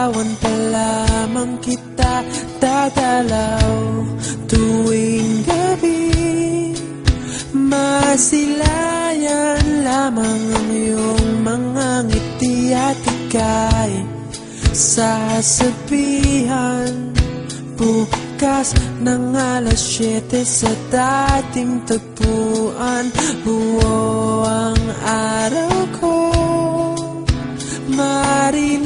Liligawan pa lamang kita dadalaw tuwing gabi. Masilayan lamang ang iyong mga ngiti at ika'y sasabihan bukas ng alas 7 sa dating tagpuan. Buo ang araw ko, marinig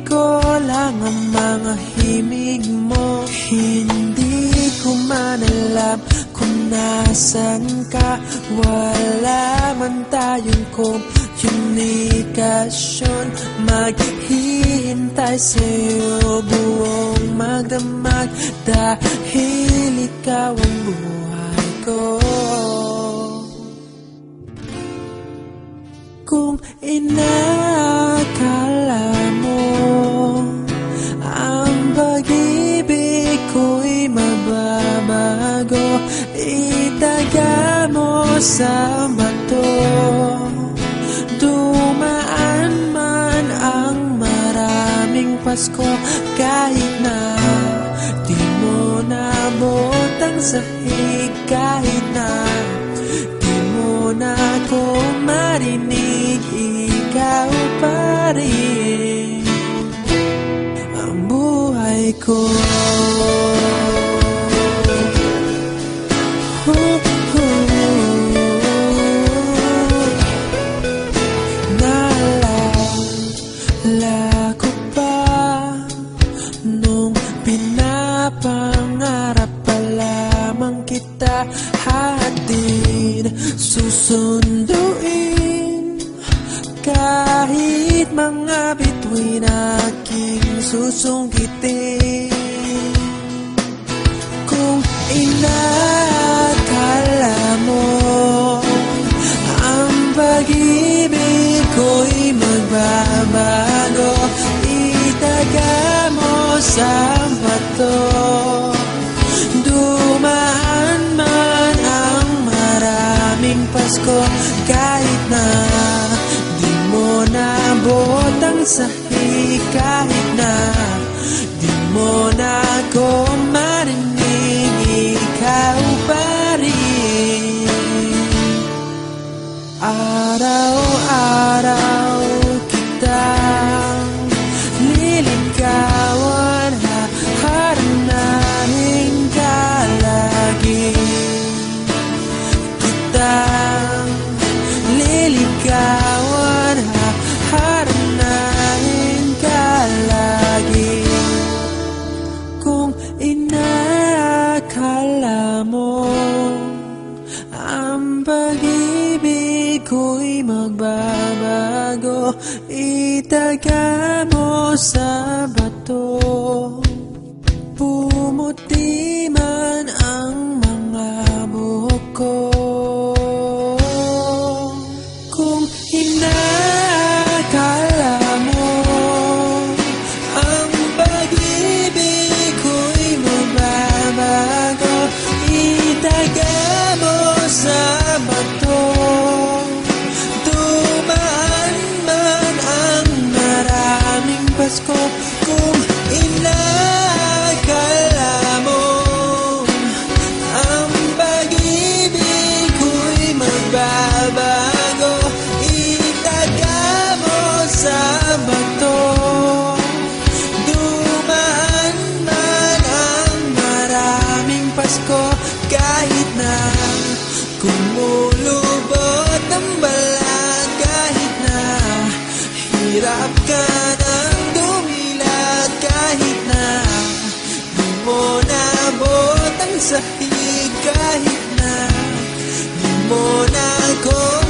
ko lang ang mga himig mo. Hindi ko man alam kung nasan ka, wala man tayong komunikasyon. Maghihintay sa'yo buong magdamag dahil ikaw ang buhay ko. Kung inakala mo ang pag-ibig ko'y mababago, itaga mo sa bato. Dumaan man ang maraming Pasko, kahit na di mo nabot ang sahig, kahit na di mo na ako marinig, ikaw pa rin ang buhay ko. Naalala ko pa nung pinapangarap pa lamang kita, hatid susunduin kahit mga bituin aking susungkitin. Kung inakala mo ang pag-ibig ko'y magbabago, itaga mo sa bato. Dumaan man ang maraming Pasko, kahit na di mo nabot ang sahig, kahit na di mo na ako marinig, ikaw pa rin. Araw-araw kitang liligawan, haharanahin ka lagi. Kitang liligawan, haharanahin ka lagi. Kung inakala mo ang pag-ibig ko'y magbabago, itaga mo sa bato. Pumuti man ang mga buhok ko. Kung inakala mo ang pag-ibig ko'y magbabago, itaga mo sa bato. Dumaan man ang maraming Pasko, kung inakala mo ang pag-ibig ko'y magbabago, itaga mo sa bato. Dumaan man ang maraming Pasko, kahit na kumulubot ang balat, kahit na hirap ka ng dumilat, kahit na di mo nabot ang sahig, kahit na di mo na ako